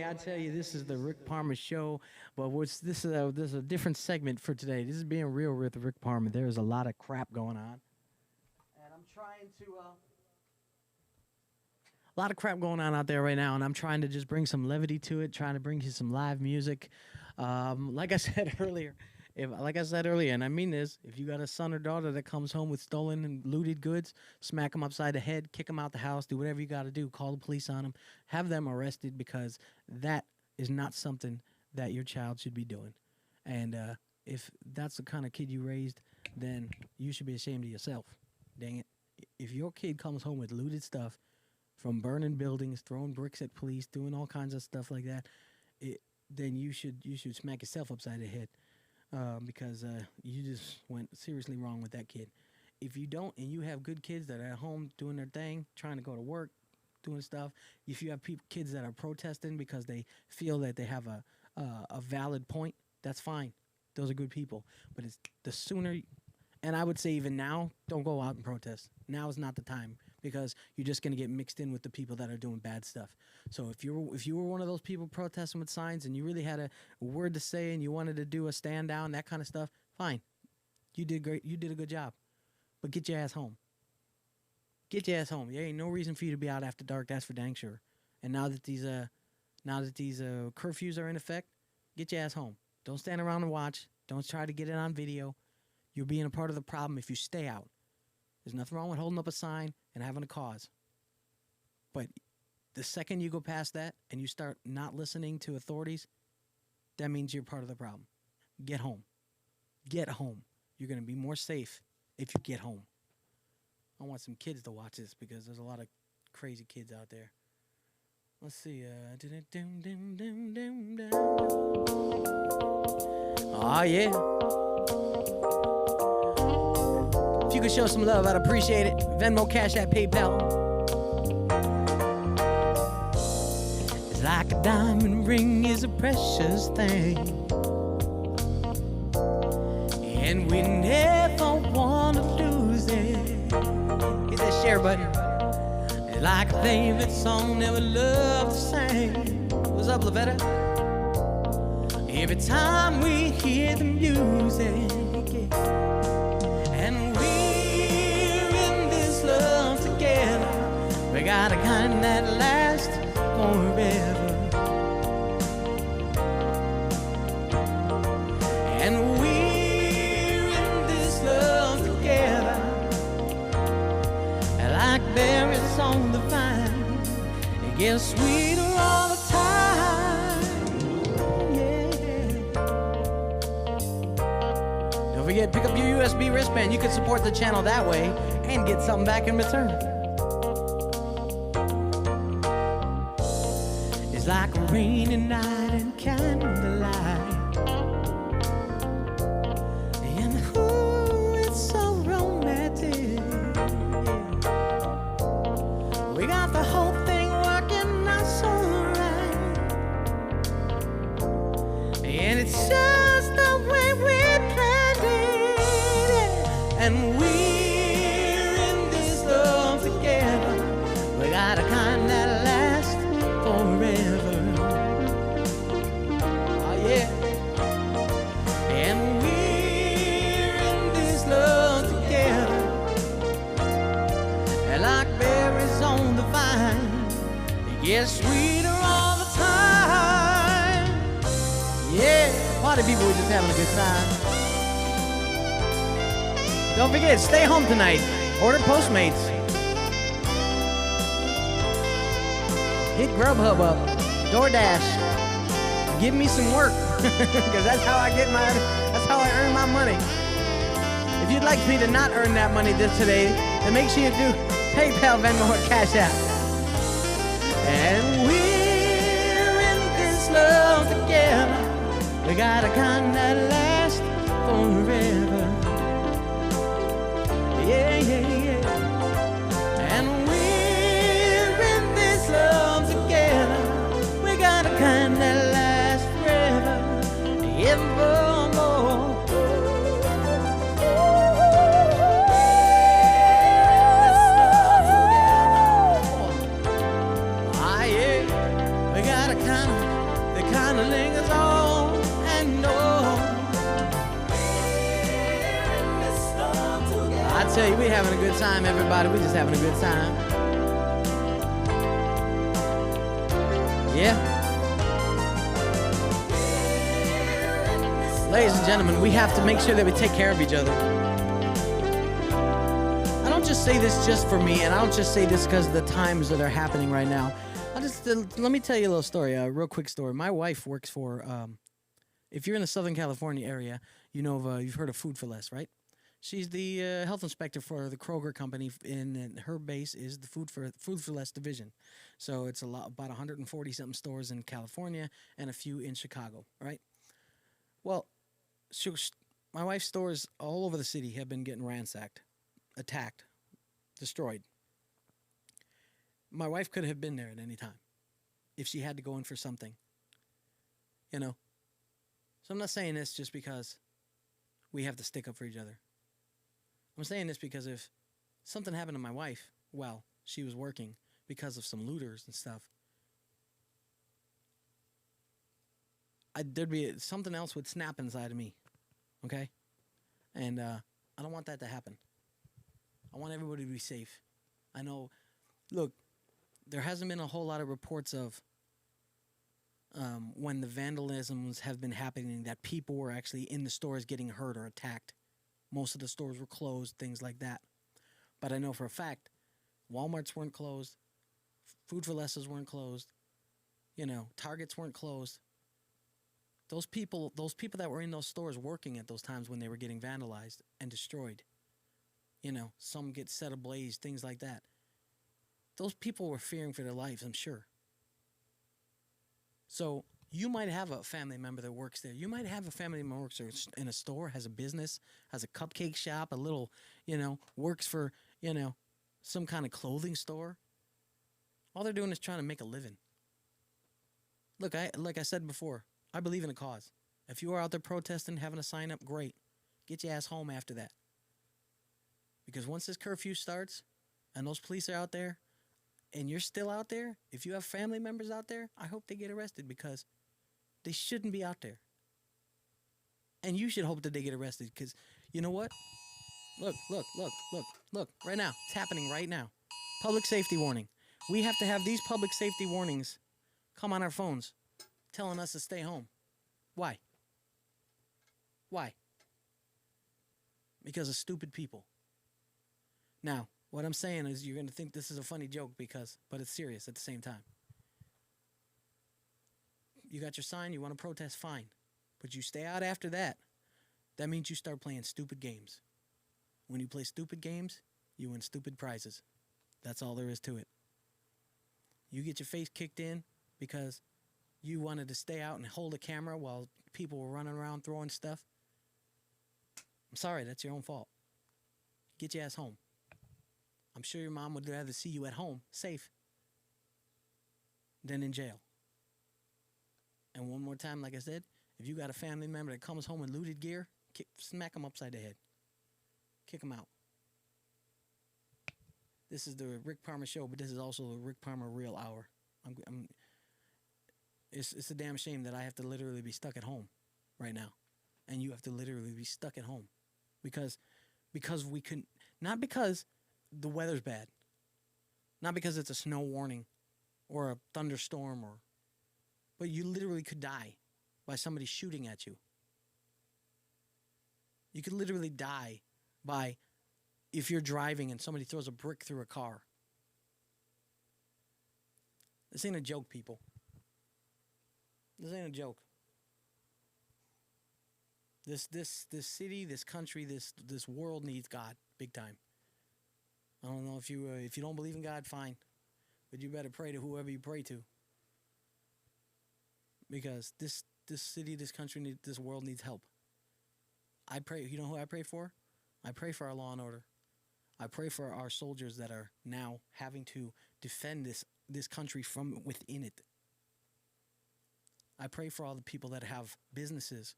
I tell you, this is the Rick Parma Show, but this is a different segment for today. This is being real with Rick Parma. There is a lot of crap going on, and I'm trying to a lot of crap going on out there right now, and I'm trying to just bring some levity to it, trying to bring you some live music. Like I said earlier, and I mean this, if you got a son or daughter that comes home with stolen and looted goods, smack them upside the head, kick them out the house, do whatever you got to do, call the police on them, have them arrested, because that is not something that your child should be doing. And if that's the kind of kid you raised, then you should be ashamed of yourself. Dang it. If your kid comes home with looted stuff, from burning buildings, throwing bricks at police, doing all kinds of stuff like that, then you should smack yourself upside the head. Because you just went seriously wrong with that kid. If you don't, and you have good kids that are at home doing their thing, trying to go to work, doing stuff, if you have kids that are protesting because they feel that they have a valid point, that's fine. Those are good people. But it's the sooner, and I would say even now, don't go out and protest. Now is not the time, because you're just going to get mixed in with the people that are doing bad stuff. So if you were one of those people protesting with signs and you really had a word to say and you wanted to do a stand down, that kind of stuff, fine. You did great. You did a good job. But get your ass home. Get your ass home. There ain't no reason for you to be out after dark. That's for dang sure. And now that these curfews are in effect, get your ass home. Don't stand around and watch. Don't try to get it on video. You're being a part of the problem if you stay out. There's nothing wrong with holding up a sign and having a cause. But the second you go past that and you start not listening to authorities, that means you're part of the problem. Get home. Get home. You're going to be more safe if you get home. I want some kids to watch this, because there's a lot of crazy kids out there. Let's see. Oh, yeah. If you could show some love, I'd appreciate it. Venmo, Cash App, PayPal. It's like a diamond ring is a precious thing, and we never want to lose it. Hit that share button. It's like a favorite song never loved to sing. What's up, Lavetta? Every time we hear the music, and got a kind that lasts forever. And we're in this love together, like berries on the vine. It gets sweeter all the time. Yeah. Don't forget, pick up your USB wristband. You can support the channel that way and get something back in return. It's like a rainy night and candlelight. We got the whole thing working out so right, and it's just the way we planned it. And we're in this love together. We got a kind that lasts forever. Oh yeah. And we're in this love together, and like berries on the vine, it gets sweeter all the time. Yeah, party people, we're just having a good time. Don't forget, stay home tonight. Order Postmates. Hit Grubhub up. DoorDash. Give me some work, because that's how I earn my money. If you'd like me to not earn that money today, then make sure you do PayPal, Venmo, or Cash App. And we're in this love together. We got a kind that lasts forever. Yeah, yeah, yeah. And we're in this love together. We got a kind that lasts forever. Evermore. Lingers on and on. I tell you, we having a good time, everybody. We just having a good time. Yeah. Ladies and gentlemen, we have to make sure that we take care of each other. I don't just say this just for me, and I don't just say this because of the times that are happening right now. Let me tell you a little story, a real quick story. My wife works for, if you're in the Southern California area, you've heard of Food for Less, right? She's the health inspector for the Kroger company, and her base is the Food for Less division. So it's about 140-something stores in California and a few in Chicago, right? Well, my wife's stores all over the city have been getting ransacked, attacked, destroyed. My wife could have been there at any time if she had to go in for something, So I'm not saying this just because we have to stick up for each other. I'm saying this because if something happened to my wife while she was working because of some looters and stuff, there'd be something else would snap inside of me, okay? And I don't want that to happen. I want everybody to be safe. I know, look, there hasn't been a whole lot of reports of when the vandalisms have been happening that people were actually in the stores getting hurt or attacked. Most of the stores were closed, things like that. But I know for a fact, Walmarts weren't closed, Food for Lesses weren't closed, Targets weren't closed. Those people that were in those stores working at those times when they were getting vandalized and destroyed, some get set ablaze, things like that. Those people were fearing for their lives, I'm sure. So you might have a family member that works there. You might have a family member that works in a store, has a business, has a cupcake shop, a little, works for, some kind of clothing store. All they're doing is trying to make a living. Look, like I said before, I believe in a cause. If you are out there protesting, having a sign up, great. Get your ass home after that. Because once this curfew starts and those police are out there, and you're still out there, if you have family members out there, I hope they get arrested because they shouldn't be out there. And you should hope that they get arrested because you know what? Look. Right now. It's happening right now. Public safety warning. We have to have these public safety warnings come on our phones telling us to stay home. Why? Why? Because of stupid people. Now, what I'm saying is you're going to think this is a funny joke but it's serious at the same time. You got your sign, you want to protest, fine. But you stay out after that. That means you start playing stupid games. When you play stupid games, you win stupid prizes. That's all there is to it. You get your face kicked in because you wanted to stay out and hold a camera while people were running around throwing stuff. I'm sorry, that's your own fault. Get your ass home. I'm sure your mom would rather see you at home, safe, than in jail. And one more time, like I said, if you got a family member that comes home in looted gear, smack them upside the head. Kick them out. This is the Rick Parma show, but this is also the Rick Parma Real Hour. It's a damn shame that I have to literally be stuck at home right now. And you have to literally be stuck at home. Because we couldn't, not because the weather's bad, not because it's a snow warning or a thunderstorm, but you literally could die by somebody shooting at you. You could literally die by if you're driving and somebody throws a brick through a car. This ain't a joke, people. This ain't a joke. This city, this country, this world needs God big time. I don't know if you don't believe in God, fine, but you better pray to whoever you pray to, because this city, this country, this world needs help. I pray. You know who I pray for? I pray for our law and order. I pray for our soldiers that are now having to defend this country from within it. I pray for all the people that have businesses.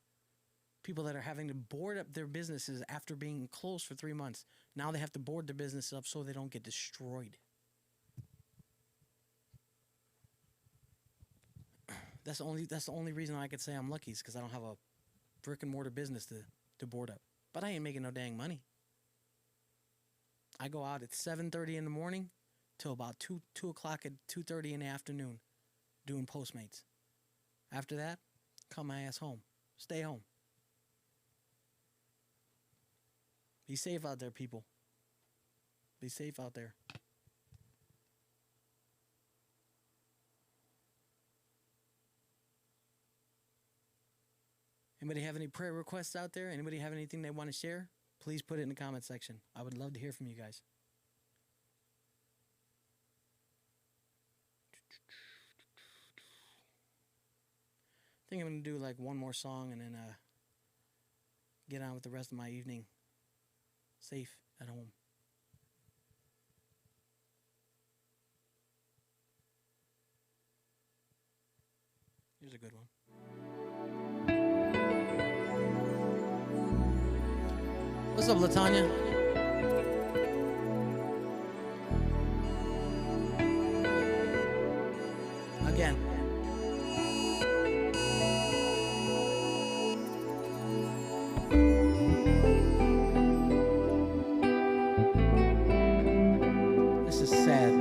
People that are having to board up their businesses after being closed for 3 months. Now they have to board their business up so they don't get destroyed. That's the only reason I could say I'm lucky is because I don't have a brick and mortar business to board up. But I ain't making no dang money. I go out at 7:30 in the morning till about 2 o'clock at 2:30 in the afternoon doing Postmates. After that, come my ass home. Stay home. Be safe out there, people. Be safe out there. Anybody have any prayer requests out there? Anybody have anything they want to share? Please put it in the comment section. I would love to hear from you guys. I think I'm going to do like one more song and then get on with the rest of my evening. Safe at home. Here's a good one. What's up, Latanya? Again. This is sad.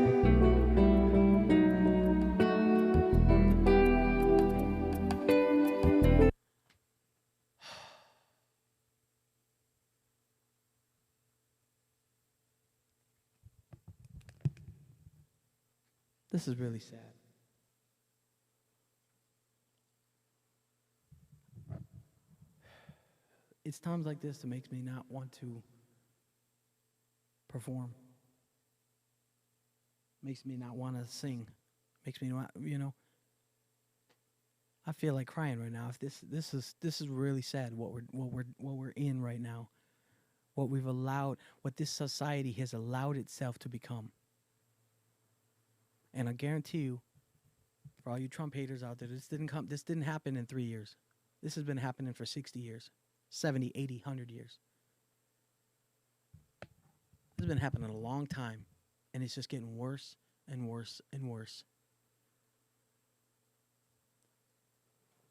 This is really sad. It's times like this that makes me not want to perform. Makes me not want to sing. Makes me not, I feel like crying right now. If this is really sad what we're in right now. What we've allowed, what this society has allowed itself to become. And I guarantee you, for all you Trump haters out there, this didn't happen in 3 years. This has been happening for 60 years, 70, 80, 100 years. This has been happening a long time, and it's just getting worse and worse and worse.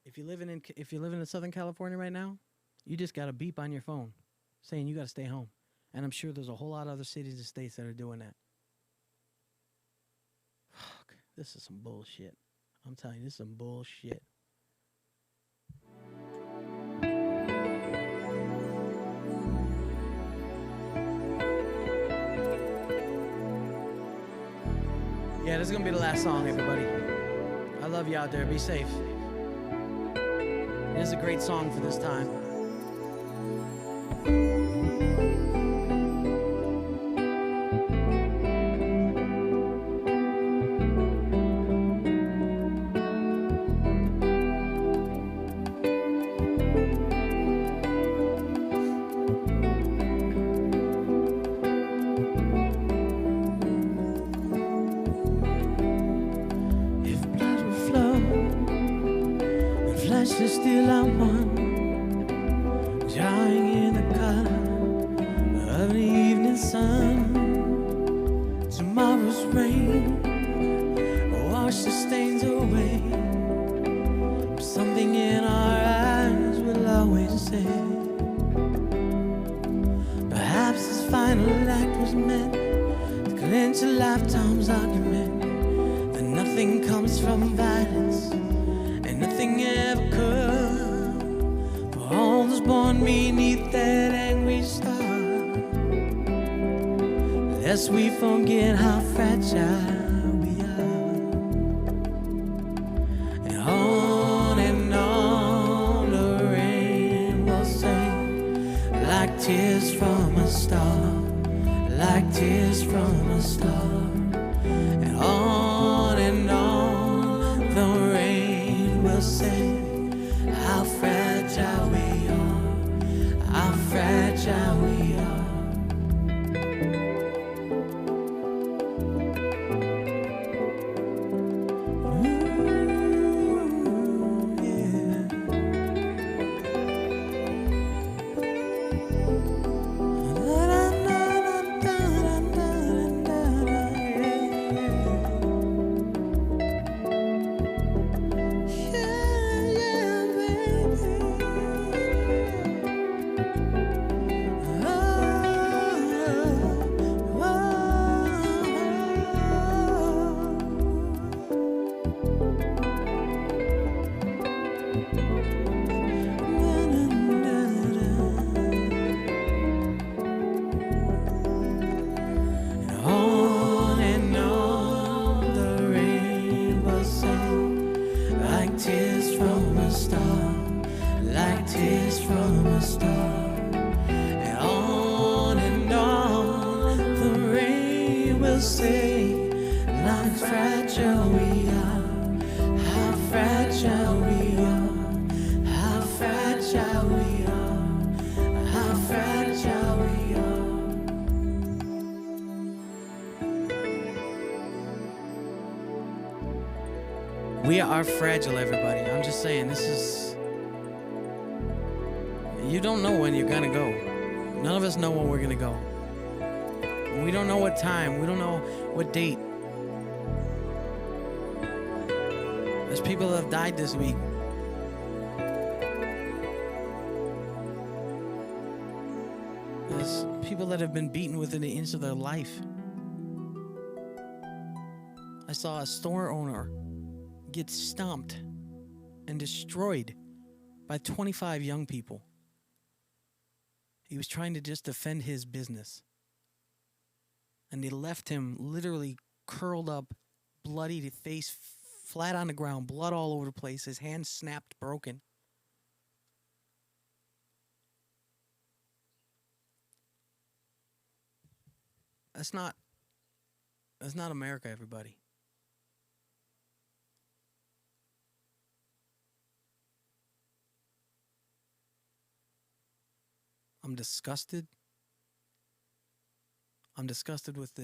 If you're living in Southern California right now, you just got a beep on your phone saying you got to stay home. And I'm sure there's a whole lot of other cities and states that are doing that. This is some bullshit. I'm telling you, this is some bullshit. Yeah, this is gonna be the last song, everybody. I love you out there. Be safe. It is a great song for this time. If blood would flow and flesh is still I want, drawing in the color of the evening sun. Tomorrow's rain will wash the stains away. Something in our eyes will always say, perhaps this final act was meant to clinch a lifetime's argument, that nothing comes from violence and nothing ever could. For all those born beneath that angry star, lest we forget how fragile we are. And on the rain will sing like tears from a star, like tears from a star. And on the rain will sing how fragile we are, how fragile we are. And on the rain will sing like tears from a star, like tears from a star. And on the rain will sing like fragile we are, how fragile we are, how fragile we are, how fragile we are. We are fragile, everybody. I'm just saying, this is... You don't know when you're gonna go. None of us know when we're gonna go. We don't know what time. We don't know what date. There's people that have died this week. There's people that have been beaten within an inch of their life. I saw a store owner get stomped and destroyed by 25 young people. He was trying to just defend his business. And they left him literally curled up, bloody face flat on the ground, blood all over the place, his hand snapped, broken. That's not America, everybody. I'm disgusted. I'm disgusted with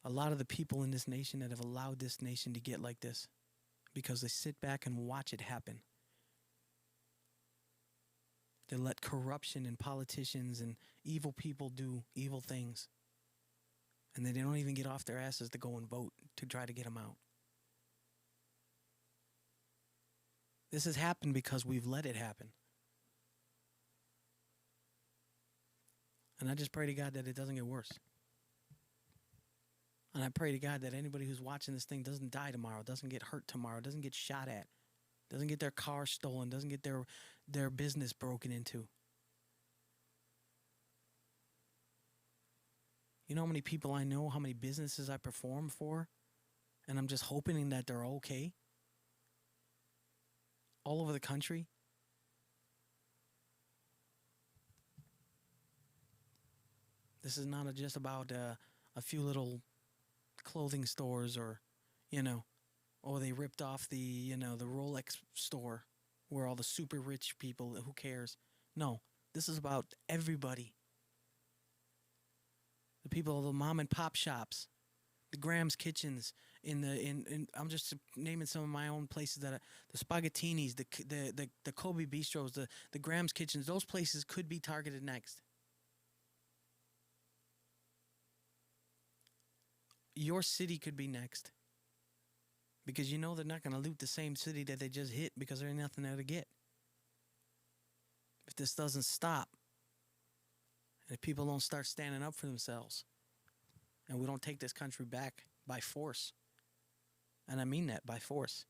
a lot of the people in this nation that have allowed this nation to get like this because they sit back and watch it happen. They let corruption and politicians and evil people do evil things. And then they don't even get off their asses to go and vote to try to get them out. This has happened because we've let it happen. And I just pray to God that it doesn't get worse. And I pray to God that anybody who's watching this thing doesn't die tomorrow, doesn't get hurt tomorrow, doesn't get shot at, doesn't get their car stolen, doesn't get their business broken into. You know how many people I know, how many businesses I perform for, and I'm just hoping that they're okay? All over the country. This is not just about a few little clothing stores or, or they ripped off the Rolex store where all the super rich people, who cares? No, this is about everybody. The people, the mom and pop shops, the Graham's Kitchens, in I'm just naming some of my own places that the Spaghettinis, the Kobe Bistros, the Graham's Kitchens, those places could be targeted next. Your city could be next. Because they're not going to loot the same city that they just hit because there ain't nothing there to get. If this doesn't stop, and if people don't start standing up for themselves, and we don't take this country back by force, and I mean that, by force,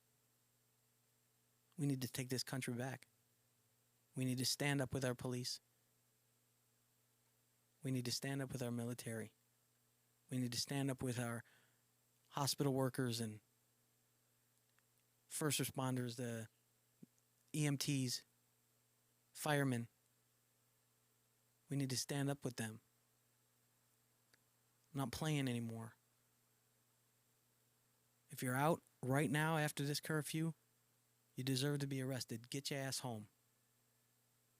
we need to take this country back. We need to stand up with our police. We need to stand up with our military. We need to stand up with our hospital workers and first responders, the EMTs, firemen. We need to stand up with them. I'm not playing anymore. If you're out right now after this curfew, you deserve to be arrested. Get your ass home.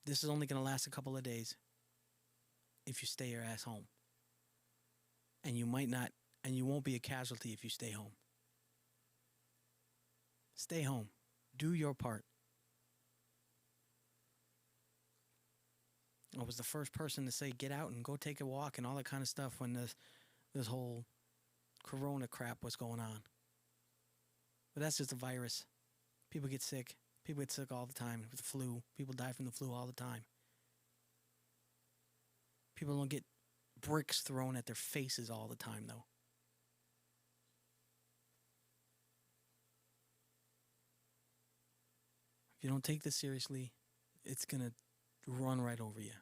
This is only going to last a couple of days if you stay your ass home. And you might not, and you won't be a casualty if you stay home. Stay home. Do your part. I was the first person to say get out and go take a walk and all that kind of stuff when this whole corona crap was going on. But that's just a virus. People get sick. People get sick all the time with the flu. People die from the flu all the time. People don't get bricks thrown at their faces all the time, though. If you don't take this seriously, it's going to run right over you.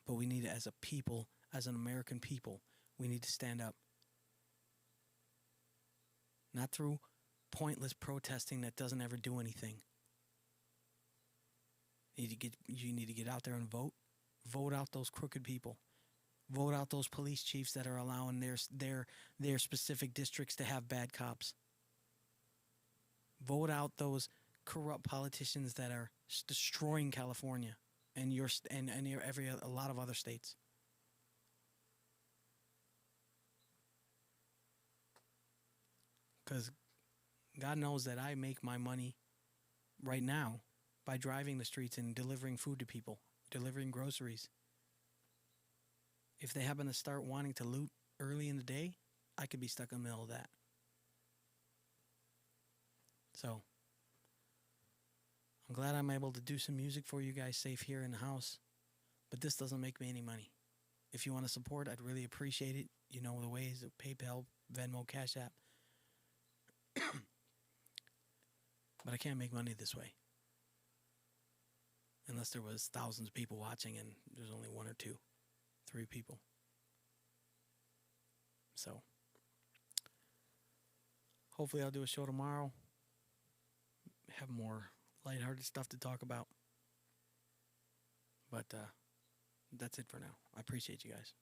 But we need, as a people, as an American people, we need to stand up. Not through pointless protesting that doesn't ever do anything. You need to get out there and vote. Vote out those crooked people. Vote out those police chiefs that are allowing their specific districts to have bad cops. Vote out those corrupt politicians that are destroying California and a lot of other states. Because God knows that I make my money right now by driving the streets and delivering food to people, delivering groceries. If they happen to start wanting to loot early in the day, I could be stuck in the middle of that. So, I'm glad I'm able to do some music for you guys safe here in the house. But this doesn't make me any money. If you want to support, I'd really appreciate it. You know the ways of PayPal, Venmo, Cash App. But I can't make money this way. Unless there was thousands of people watching and there's only 1 or 2, 3 people. So, hopefully I'll do a show tomorrow. Have more lighthearted stuff to talk about. But that's it for now. I appreciate you guys.